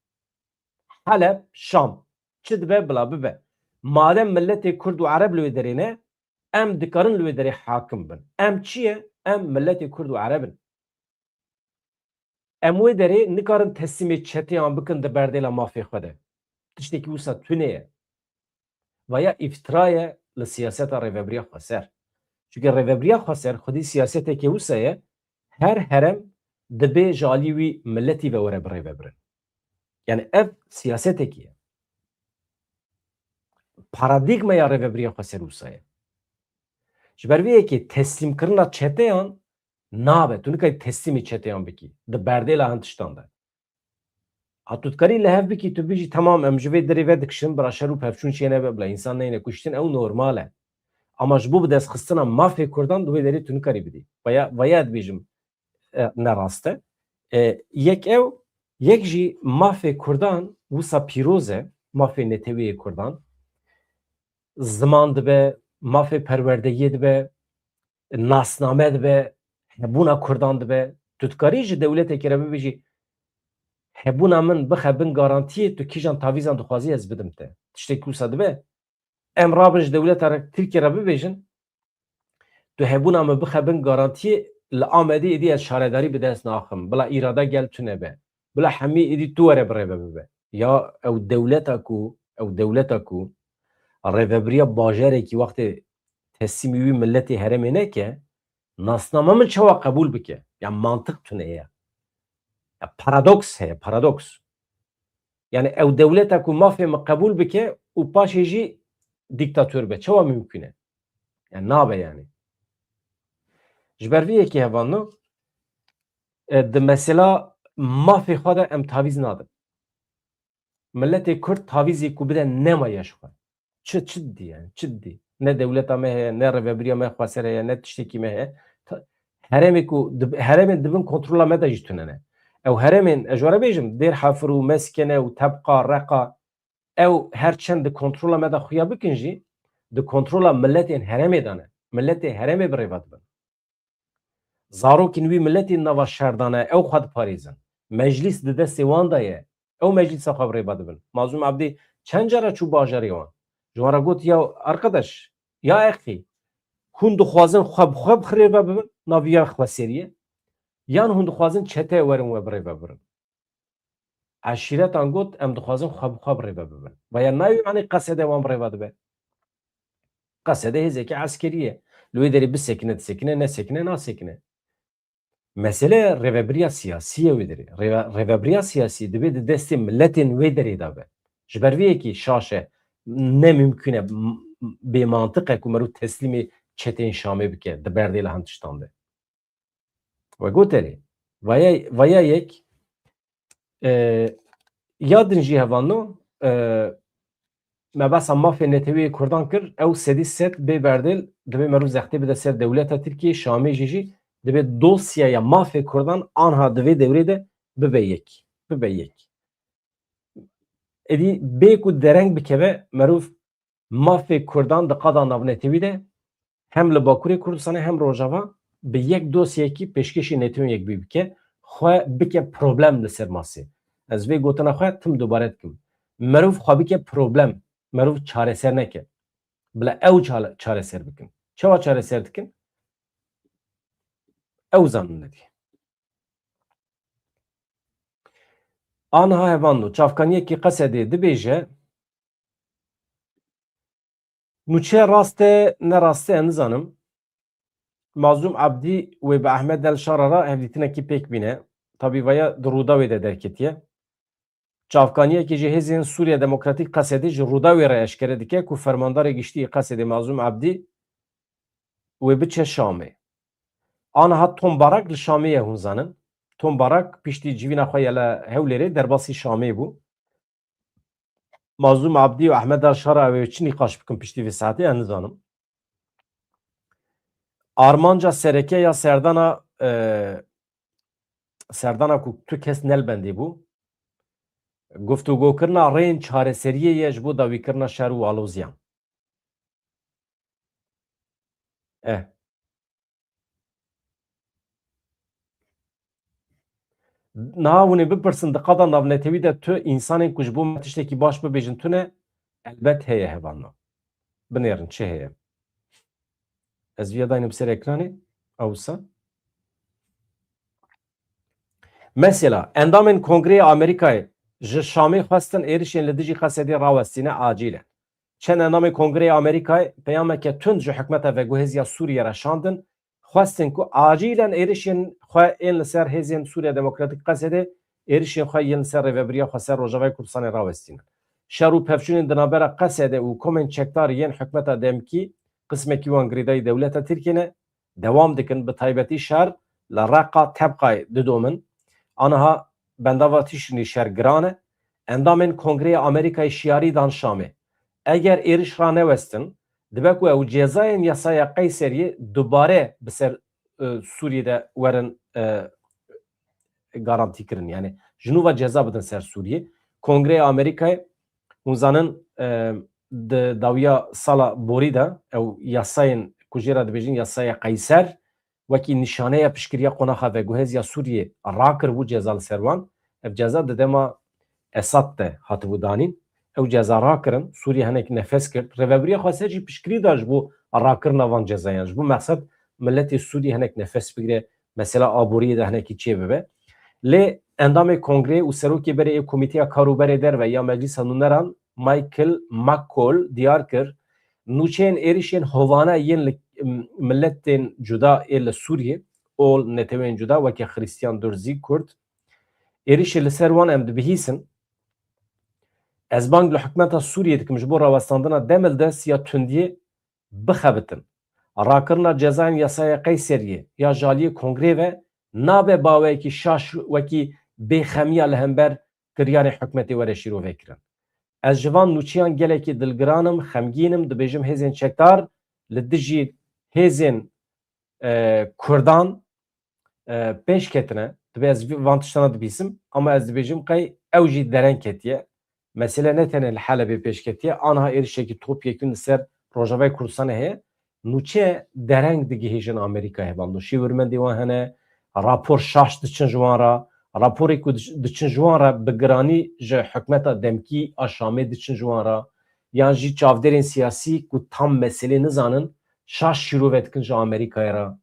Heleb Şam. Çi dibe bila bibe. Madem milletê Kurd û Ereb li wê derê ne em dikarin li wê derê hakim bin. Em çi ye? Em milletê Kurd û Erebin. Em wê derê nikarin teslîmê çeteyan bikin di berdêla mafê xwe de. Tiştekî wisa tune ye. Veya iftira ye li siyaseta rêveberiya Xweser. Çünkü rêveberiya Xweser xwedî siyasetekê wisa ye her herem dibe ji alî wî milletî ve were bi rêve birin. Yani ev siyasetekî ye. Paradigmaya rêveberiya Xweser wisa ye. Ji ber vê yekê teslîmkirina çeteyan nabe. Tu nikarî teslîmê çeteyan bikî. Di berdêla hin tiştan de. Ha tu dikarî li hev bikî tu bijî tamam em ji vê derê ve dikişin bila şer û pevçûn çêne ve bila însan neyne kuştin ew normal e. Ama ji bo bi destxistina mafê Kurdan di wê derê tu nikarî bidî. Veya dibêjim ne rast e. Yek ew yek jî mafê Kurdan wisa pîroz e. Mafê Neteweyê Kurdan ziman dibe, mafê perwerdeyiyê dibe, nasname dibe, hebûna Kurdan dibe. Tu dikarî ji dewletekê re bibêjî hebûna min bixe bin garantiyê tu kîjan tavîzan dixwazî ez bidim te. Tiştekî wisa dibe. Em rabin ji dewleta Tirkiye re bibêjin tu hebûna min bixe bin garantiyê li Amedê êdî ez şaredarî bi dest naxim. Bila îrada gel tune be. Bila hemî êdî tu were bi rêve bibe. Ya ew dewleta ku rêveberiya bajarekî wextê teslîmî wî milletê herêmê neke nasname min çawa qebûl bike. Ya mantık tune ye. Ya paradoks heye, paradoks. Yani ew dewleta ku mafê min qebûl bike û paşê jî dîktatör be. Çawa mümkün e? Yani nabe yani. Ji ber vê yekê hevano di mesela mafê xwe de em tavîz nadin. Milletê Kurd tavîzê ku bide nemaye ji xwe. Çi dî yani? Çi dî? Ne dewleta me heye, ne rêveberiya me Xweser heye, ne tiştekî me heye. Herêmê ku herêmên dibin kontrola me de jî tune ne. Ew herêmên ez ji were bêjim Dêr Hefir û Meskene û Tebqa, Reqa ew her çend di kontrola me de xuya bikin jî di kontrola milletên herêmê de ne. Milletê herêmê bi rêve dibin. Zarokên wî milletên nava şerdan e ew xwe diparêzin. Meclîs di destê wan de ye. Ew meclîsa xwe bi rêve dibin. Mazlûm Ebdî çend cara çû bajarê wan. Ji wan re got ya arkadaş ya exî hûn dixwazin xwe bi xwe bi rêve bibin naviya Xweseriyê yan hûn dixwazin çeteyê werin we bi rêve birin. Eşîretan got em dixwazin xwe bi xwe bi rêve bibin. Veya nayê yanî qesedê wan bi rêve dibe. Qesedê hêzekî eskerî ye. Li wê derê bisekine disekine, nesekine nasekine. Mesele rêveberiya siyasî ye wê derê. Rêveberiya siyasî dibe di destê milletên wê derê de be. Ji ber vê yekî şaş e nemümkün e bêmantiq e ku merû teslîmê çeteyên Şamê bike di berdêla hin tiştan de. We goterê veya yek ya din jî hevano me besa mafê Neteweyê Kurdan kir ew sedî sed bê berdêl dibe merû zextê bide ser dewleta Tirkiye Şamê jî dibe dosyaya mafê Kurdan anha di vê devrê de bibe yek. Bibe yek. Êdî bê ku dereng bikeve merûv mafê Kurdan di qada navnetewî de hem li Bakurê Kurdistanê hem Rojava bi yek dosyekî pêşkêşî Neteweyek bî bike xwe bike problem li ser masê. Ez vê gotina xwe tim dubare dikim. Merûv xwe bike problem, merûv çareser neke. Bila ew çareser bikin. Çawa çareser dikin? Ew zanin nedî. Aniha hevando çavkaniyekî Qesedê dibêje nûçe rast e ne rast e nizanim. Mazlûm Ebdî wê bi Ehmed Elşara re hevdîtinekî pêk bîne. Tabî veya di Rûdawê de derketiye. Çavkaniyekî ji hêzên Sûriya Demokratîk Qesedê ji Rûdawê re eşkere dike ku fermandarê giştî Qesedê Mazlûm Ebdî wê biçe Şamê. Aniha Tom Barak li Şamê ye hûn zanin. Tom Barak piştî civîna xwe ya li Hewlêrê derbasî Şamê bû. Mazlûm Ebdî û Ehmed Elşara ew ê çi nîqaş bikin piştî vê saetê ez nizanim. Armanca serekeya serdana ku tu kes nelbendî bû guftûgokirina rêyên çareseriyê ye ji bo dawîkirina şer û aloziyan. Niha hûn ê bipirsin di qada navnetewî de tu însanên ku ji bo me tiştekî baş bibêjin tune elbet heye hevano. Binêrin çi heye. Ez vîya daynım ser ekranê awsa. Mesela endamên Kongreya Amerîkayê ji Şamê xwestin êrişên li dijî Xesedê rawestîne acîl e. Çend endamê Kongreya Amerîkayê peyameke tund ji hikûmeta veguhêziya Sûriye re şandin, xwestin ku acîlen êrişên xwe ên li ser hêzên Sûriya Demokratîk Xesedê êrişên xwe yên li ser Rêveberiya Xweser Rojavayê Kurdistanê rawestîne. Şer û pevçûnên di navbera Xesedê û komên çekdarî yên hikûmeta demkî qismekî wan girêdayî dewleta Tirkiye ne dewam dikin, bi taybetî şer li Reqa Tebqayê didomin. Aniha bendava tîşinî şergiran e, endamên Kongreya Amerîkayê şiyarî dan Şamê. Eger êriş ranewestin, dibe ku ew cezayên yasaya Qeyseriyê dubare bi ser Sûriyê de werin garantîkirin. Yani ji nû ve ceza bidin ser Sûriyê. Kongreya Amerîkayê hûn zanin di dawiya sala borî de ew yasayên ku jê re dibêjin yasaya Qeyser wekî nîşaneya piştgiriya qonaxa veguhêziya Sûriyê rakir bû ceza li ser wan. Ev ceza di dema Esad de hatibû danîn. Ew ceza rakirin, Sûriye hinek nefes kir. Rêveberiya Xweser jî piştgirî da ji bo rakirina van cezayan. Ji bo meqsed milletê Sûriye hinek nefes bigire, mesela aboriyê de hinekî çê bibe. Lê endamê Kongreyê û serokê berê ê Komîteya Karûberê derve ya Meclîsa Nûneran Michael McCaul diyar kir nûçeyên êrişên hovane yên li milletên cuda ê li Sûriyê ol netewên cuda wekî Xristiyan Durzî Kurd êrişê li ser wan em dibihîsin. Ez bang li hikûmeta Sûriyê dikim ji bo rawestandina demil de siya tundiyê bixebitin. Rakirina cezayên yasaya Qeyseriyê ya jaliyê Kongrê ve nabe baweyekî şaş wekî bêxemiya li hember kiryarê hikûmetê were şîrovê kirin. Ez ji van nûçiyan gelekî dilgiranim, xemgînim, dibêjim hêzên çekdar li dijî hêzên Kurdan pêş ketine. Dibe ez van tiştana dibîsim ama ez dibêjim qey ew jî dereng ketiye. Mesele ne tenê li Helebê pêş ketiye, aniha êrişekî top yekûn li ser Rojavayê Kurdistanê heye. Nûçe dereng digihêjin Amerîkayê bando. Şîwirmendê wan hene, rapor şaş diçin ji wan re, raporê ku diçin ji wan re bi giranî ji hikûmeta demkî a Şamê diçin ji wan re, yan jî çavderên siyasî ku tam meselê nizanin, şaş şîrove dikin ji Amerîkayê re.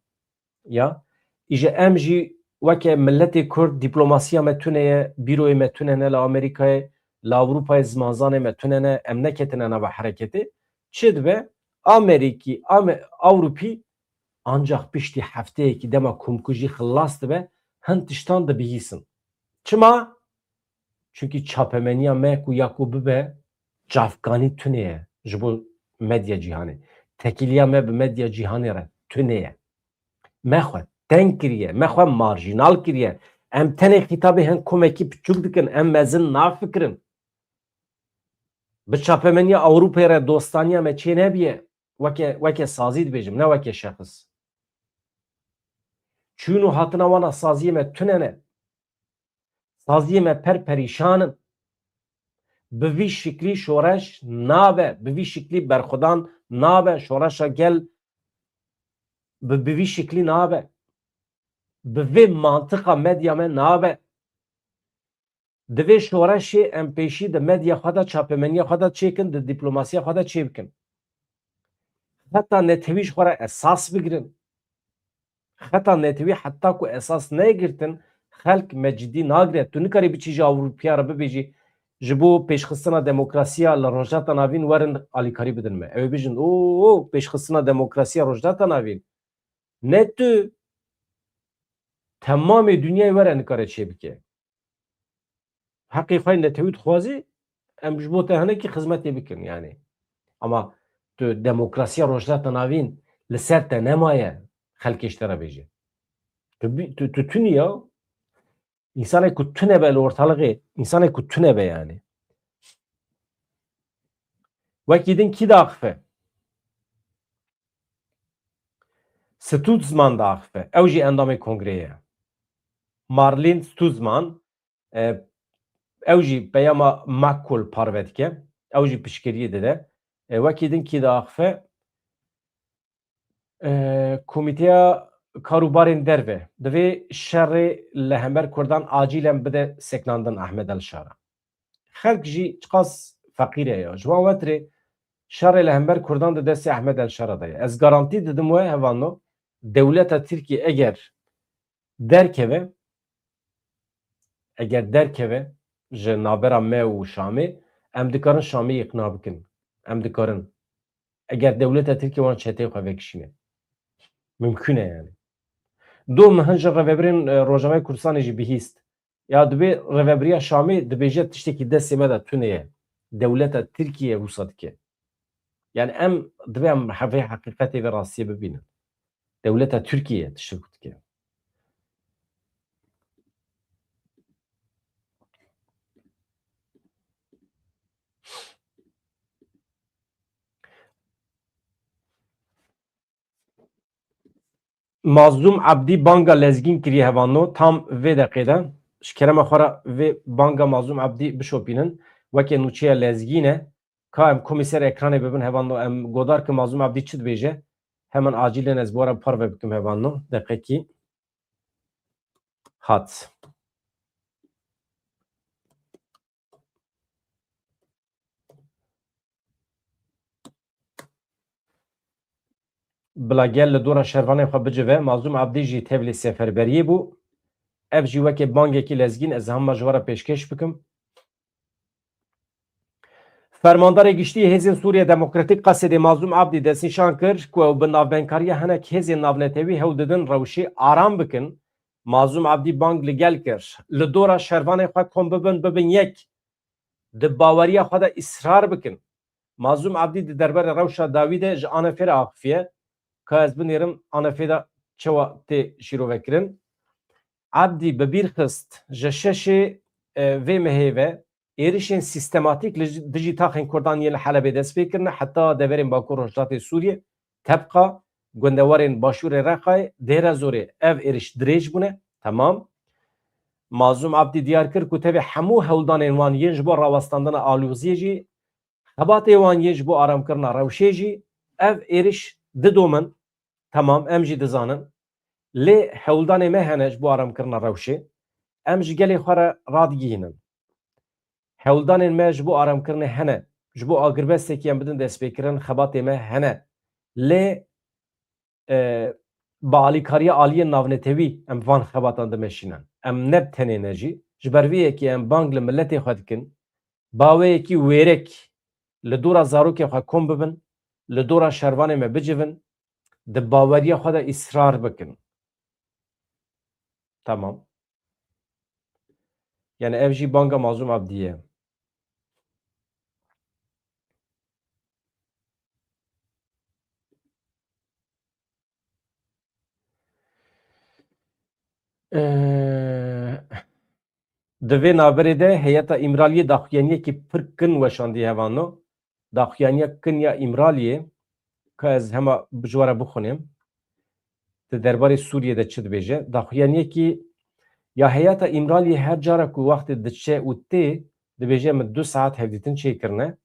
Ya îje em jî weke milletê Kurd dîplomasiya me tune ye, bîroyê me tune ne li Amerîkayê, li Avrupayê zimanzanê me tune ne, em neketine nava hereketê. Çi dibe? Amerîkî, Awropî ancak piştî hefteyekî dema kumku jî xilas dibe, hin tiştan dibihîsin. Çima? Çünkü çapemeniya me ku ya ku bibe cafkanî tune ye ji bo medya cîhanê. Tekiliya me bi medya cîhanê re tune ye. Me xwe teng kiriye, me xwe marjînal kiriye. Em tenê xîtabê hin komekî piçûk dikin, em mezin nafikirin. Bi çapemeniya Ewropayê re dostaniya me çê nebiye. Weke sazî dibêjim, ne weke şexs. Çûn û hatina wana saziyê me tune ne. Saziyê me perperîşanin. Bi vî şiklî şoreş nabe, bi vî şiklî berxwedan nabe, şoreşa gel bi vî şiklî nabe. Bi vê mantıqa medya me nabe. Di vê şoreşê em pêşî di medya xwe de çapemeniya xwe de çêkin, di dîplomasiya xwe de çê bikin. Heta netewî ji xwe re esas bigirin. Heta netewî heta ku esas negirtin, xelk me cidî nagire. Tu nikarî biçî ji Ewropiya re bibêjî ji bo pêşxistina demokrasiya li Rojhata Navîn werin alîkarî bidin me. Ew ê bijin pêşxistina demokrasiya Rojhata Navîn. Ne tu temamê dünyayê were nikare çê bike. Heqê xwe netewî dixwazî em ji bo te hinekî xizmetê bikin yani. Ama tu demokrasiya Rojhata Navîn li ser te nemaye xelkê ji te re bêje. Tu tunî ya insanek ku tune be li ortalıqê, insanek ku tune be yani. Wekî din kî daxife? Stutzman daxife. Ew jî endamê Kongreyê ye. Marlene Stutzman ew jî peyama McCaul parve dike. Ew jî piştgiriyê dide. Wekî din kî daxife? Komîteya Karûbarên derve divê şerê li hember Kurdan acîlen bide seknandin Ehmed Elşara. Xelk jî çiqas feqîr e ya. Ji wan wetirê Şerê li hember Kurdan di destê Ehmed el-Şara de ye. Ez garantî didim we hevano dewleta Tirkiye eger derkeve ji navbera me û Şamê em dikarin Şamê iqna bikin. Em dikarin. Eger dewleta Tirkiye wan çetê xwe vekişîne. Mümkün e yani. Du min ji rêveberên Rojavayê Kurdistanê jî bihîst. Ya dibe rêveberiya Şamê dibêje tiştekî destê me de tune ye. Dewleta Tirkiye wisa dike. Yani em dibe em hevê heqîqetê ve rastiyê bibînin. Dewleta Tirkiye tiştek dike. Mazlum Abdî banga lezgîn kiriye hevano tam vê deqê de ji kerema xwe re vê banga Mazlum Abdî bişopînin wekî nûçeya lezgîn e ka em komîser ekranê bibin hevano em godar ki Mazlum Abdî çi dibêje hemen acîlen ez bi we re parve bikim hevano deqekî hat. Bila gel li dora şervanê xwe bicive Mazlum Abdî jî tevlî seferberiyê bû ev jî wekî bangekî lezgîn ez hema ji we re pêşkêş bikim. Fermandarê Giştî Hêzên Sûriya Demokratîk Qesedê Mazlum Abdî destnîşan kir ku ew bi navbenkariya hinek hêzên navnetewî hewl didin rewşê aram bikin. Mazlum Abdî bang li gel kir. Li dora şervanê xwe kom bibin yek. Di baweriya xwe de îsrar bikin. Mazlum Abdî di derberê rewşa dawî de ji Anefêra axifiye. Ka ez binêrim Anefê de çawa tê şîrovekirin. Abdî bi bîr xist ji şeşê vê mehê ve êrişên sîstematîk li dijî taxên Kurdan yên li Helebê dest pê kirine heta deverên Bakur Rojdatê Sûriyê tebqa gundewarên Başûrê Reqayê dêre zorê ev êriş dirêj bûne temam. Mazlum Abdî diyar kir ku tevê hemû hewldanên wan yên ji bo rawestandina aloziyê jî hebatê wan yên ji bo aramkirina rewşê jî ev êriş didomin temam em jî dizanin lê hewldanê me hene ji bo aramkirina rewşê em ji gelê xwe re radigihînin. Hewldanên me ji bo aramkirinê hene ji bo agirbestekî em bidin destpêkirin xebatê me hene lê bi alîkariya aliyên navnetewî em van xebatan dimeşînin. Em ne tenê ne jî ji ber vê yekê em bang li milletê xwe dikin baweyekî wêrek li dora zarokê xwe kom bibin li dora şervanê me bicivin di baweriya xwe de îsrar bikin. Tamam. Yani ev jî banga Mazlum Abdî ye. Di vê naberê de heyeta İmraliyê daxuyaniyekî pir kin weşandî hevano. Daxuyaniya kin ya İmraliyê ka ez hema bi ji we re bixwînim di derbarê Sûriyê de çi dibêje. Daxuyaniyekî ya heyeta İmraliyê her cara ku wextê diçe û tê dibêje min 2 saet hevdîtin çêkirine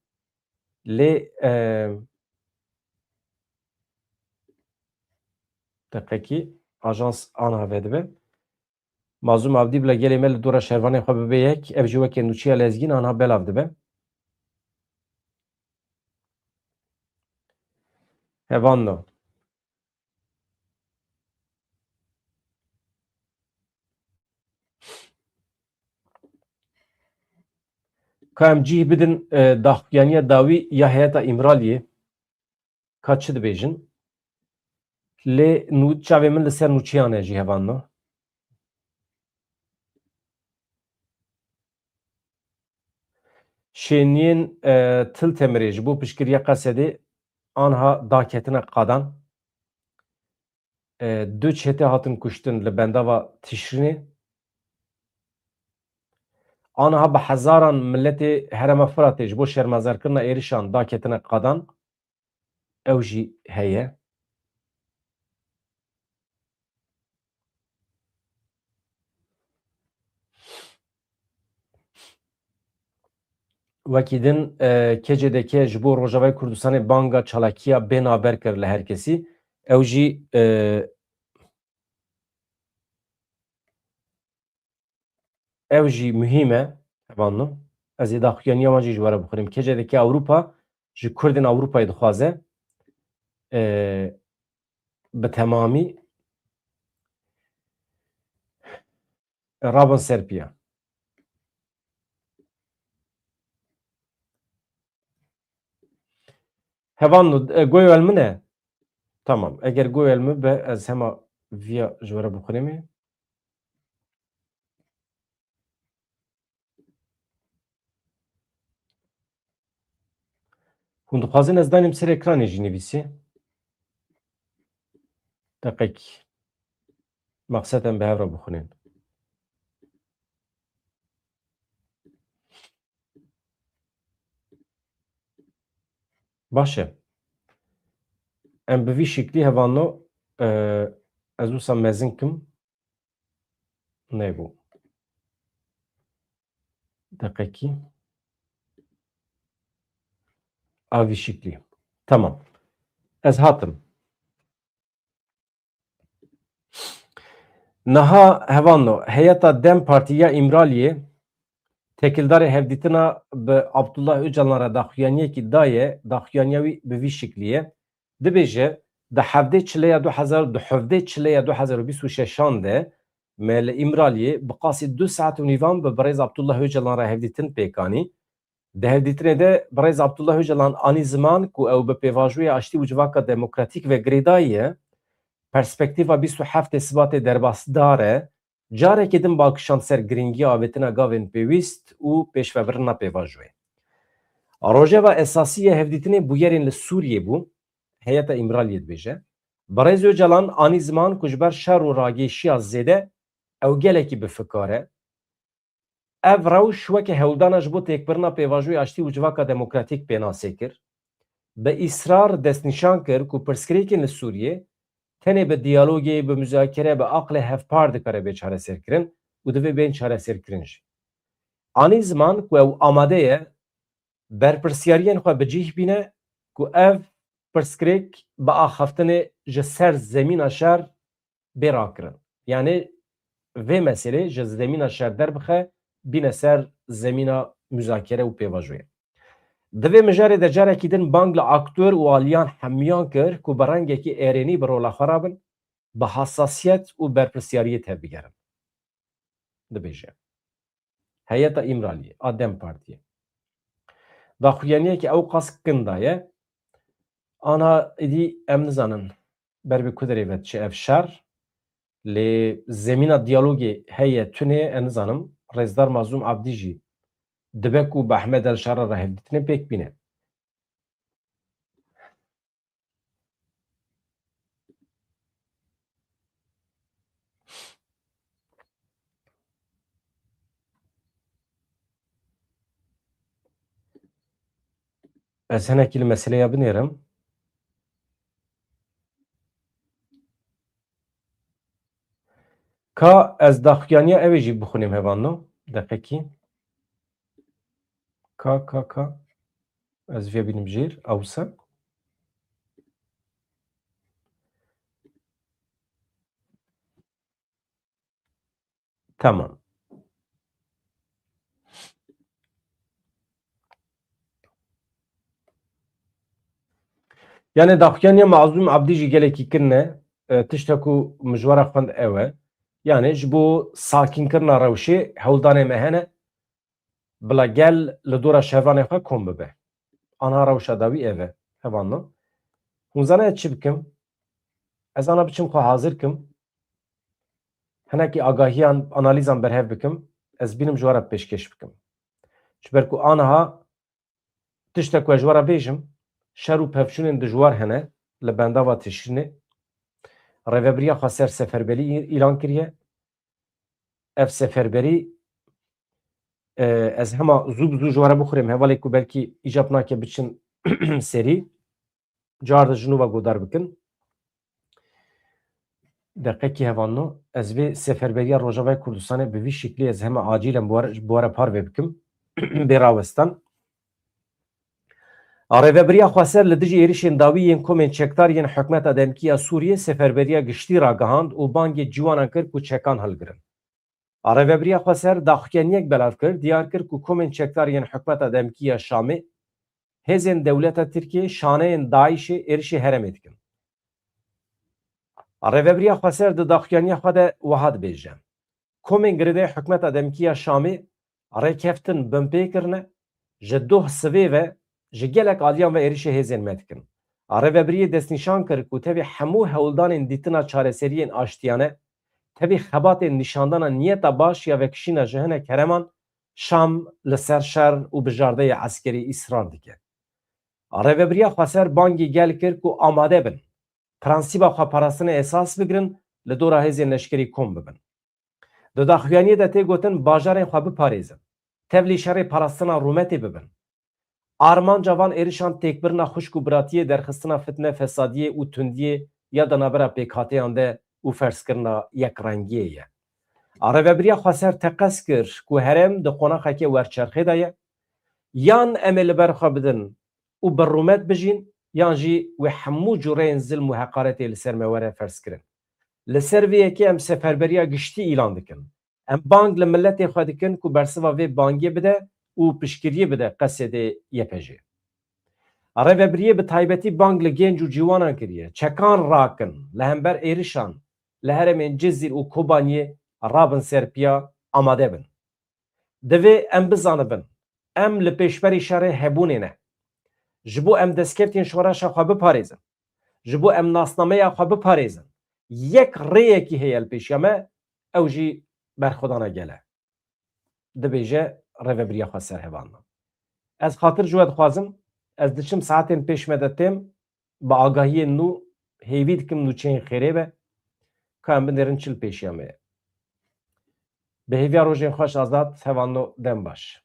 lê deqekî ajans aniha vedibe. Mazlum Abdî bila gelê me li dora şervanê xwe bibe yek ev jî wekî nûçeya lezgîn aniha belav dibe. Hevanda. Ka em cih bidin daxuyaniya dawî ya heyeta İmraliyê ka çi dibêjin lê çavê min li ser nûçeyan e jî hevanda. Şêniyên Til Temirê ji bo piştgiriya Qesedê aniha daketine qadan. Du çete hatin kuştin li bendava Tişrînê. Aniha bi hezaran milletê Herêma Firatê ji bo şermezarkirina êrişan daketine qadan. Ew jî heye. Wekî din kecêdeke ji bo Rojavayê Kurdistanê banga çalakiya bênaber kir li herkesî. Ew jî ew jî muhîm e hevano. Ez ê daxuyaniya wan jî ji we re bixwînim. Kecêdeke Ewropa ji Kurdên Ewropayê dixwaze bi temamî rabin serpiya. Hevan goyel min e? Tamam. Eger goyel min be ez hema via ji were bixwînî. Hûn dixwazin ez danîm ser ekranê jî nivîsî. Deqekî. Maqsed em bi hev re bixwînin. Baş e. Em bi vî şeklî hevano ez wisa mezin kim nebû. Deqekî. A vî şeklî. Tamam. Ez hatim. Niha hevano Heyeta Dem Partiya İmraliyê tekildarê hevdîtina bi Abdullah Öcalan re daxuyaniyekî daye, daxuyaniya wî bi vî şeklî ye. Dibêje di hevdê çileya 2026 de me li İmraliyê bi qasî 2 saet û nîvan bi birêz Abdullah Öcalan re hevdîtin pêkanî. Di hevdîtinê de birêz Abdullah Öcalan anî ziman ku ew bi pêvajoya Aştî û Civaka Demokratîk ve Girêdayî ye, perspektîva 27 Sibatê derbasdar e, carekê din balkişand ser giringiya avêtina gavên pêwîst û pêşvebirina pêvajoyê. Rojeva esasî ya hevdîtinê bûyerên li Sûriyê bû, Heyeta İmraliyê dibêje. Birêz Öcalan anî ziman ku ji ber şer û ragêşiya zêde ew gelekî bifikar e. Ev rewş weke hewldana ji bo têkbirina pêvajoyê Aştî û Civaka Demokratîk pênasê kir. Bi îsrar destnîşan kir ku pirsgirêkên li Sûriyê tenê bi diyalogê, bi müzakere, bi aqlê hevpar dikare bê çareserkirin û divê bên çareserkirin jî. Anî ziman ku ew amade ye, berpirsyariyên xwe bi cih bîne ku ev pirsgirêk bi axaftinê ji ser zemîna şer bê rakirin. Yani vê meselê ji zemîna şer derbixe bîne ser zemîna müzakere û pêvajoyê. Divê mijarê de carekî din bang li aktör û aliyan hemiyan kir ku bi rengekî êrênî bi rola xwe rabin, bi hassasiyet û berpirsyariyê tevbigerin. Dibêje. Heyeta İmraliyê a Dem Partiyê. Daxuyaniyekî ew qas kin daye. Ana êdî em nizanin ber vê ku derê ve çi ev şer lê zemîna diyalogê heye tunê em nizanim Rêzdar Mazlûm Abdî jî dibe ku bi Ehmed Elşara re hevdîtinê pêk bîne. Ez hinekî li meseleya binêrim. Ka ez daxuyaniya ew ê jî bixwînim hevano deqekî. Ka ez vê bînim jêr ewsa. Tamam. Yani daxuyaniya Mazlûm Abdî jî gelekî kirine tiştek û mijwara xwend ew e. Yani ji bo sakînkirina rewşê hewldanê me hene bila gel li dora şevanê xwe kom bibe. Anha rewşa dawî ev e. Hevano. Hûn zane çi bikim? Ez ana biçim xwe hazir kim. Hinekî agahiyan, analîzan berhev bikim. Ez bînim ji we re pêşkêş bikim. Ji ber ku aniha tiştek ku ez ji we re bêjim şer û pevçûnên dijwar hene li bendava tişrînê. Rêveberiya xwe ser seferberî îlan kiriye. Ev seferberî ez hema zû bi zû ji we re bixwîrim hevalê ku belkî îcab nake biçin serî. Car di jinûva godar bikin. Deqekî hevano ez vê seferberiya Rojavayê Kurdistanê bi vî şeklî ez hema acîlen bi we re par vê bikim bê rawestan. Rêveberiya xwe ser li dijî êrişên dawî yên komên çekdar yên hikûmeta Demkî ya Sûriyê seferberiya giştî ragihand û bangê ciwanan kir ku çekan hilgirin. Rêveberiya xwe ser daxuyaniyek belav kir, diyar kir ku komên çekdar yên hikûmeta Demkî ya Şamê hêzên dewleta Tirkiye şaneyên Daişê êrişî herêmê dikin. Rêveberiya Xweser di daxuyaniya xwe de wiha dibêje. Komên girdê hikûmeta Demkî ya Şamê rêkeftin bimpê kirine, ji doh sivê ve ji gelek aliyan ve êrişê hêzên me dikin. Rêveberiyê destnîşan kir ku tevî hemû hewldanên dîtina çareseriyên aştiyane, tevî xebatên nîşandana niyeta baş ya vekişîna ji hinek hereman Şam li ser şer û bijardeyê eskerî îsrar dike. Rêveberiya Xweser bangî gel kir ku amade bin, prensiba xweparastinê esas bigirin, li dora hêzên leşkerî kom bibin. Di daxuyaniyê de tê gotin bajarên xwe biparêzin, tevlî şerê parastina rûmetê bibin. Armanca van êrişan têkbirina xuşk û biratiyê derxistina fitne, fesadiyê û tundiyê ya di navbera pêkhateyan de û ferskirina yekrengiyê ye. Rêveberiya Xweser teqez kir ku herêm di qonaxekê werçerxê de ye, yan em ê li ber xwe bidin û bi rûmet bijîn, yan jî wê hemû cûreyên zilm û heqaretê li ser me were ferskirin. Li ser vê yekê em seferberiya giştî îlan dikin. Em bang li milletê xwe dikin ku bersiva vê bangiyê bide û piştgiriyê bide Qesedê yepêjê. Rêveberiyê bi taybetî bang li genç û cîwanan kiriye. Çekan rakin li hember êrişan li herêmên Cizîr û Kobaniyê rabin serpiya amade bin. Divê em bizanibin em li pêşberî şerê hebûnê ne. Ji bo em destkeftên şoreşa xwe biparêzin. Ji bo em nasnameya xwe biparêzin. Yek rêyekî heye li pêşiya me, ew jî berxwedana gel e. Dibêje Rêveberiya Xweser hevanda. Ez xatir ji we dixwazim, ez diçim saetên pêş me de têm bi agahiyên nû hêvî dikim nûçeyên xêrê be ka em binêrin çi li pêşiya me ye. Bi hêviya rojên xweş azad, hevano dem baş.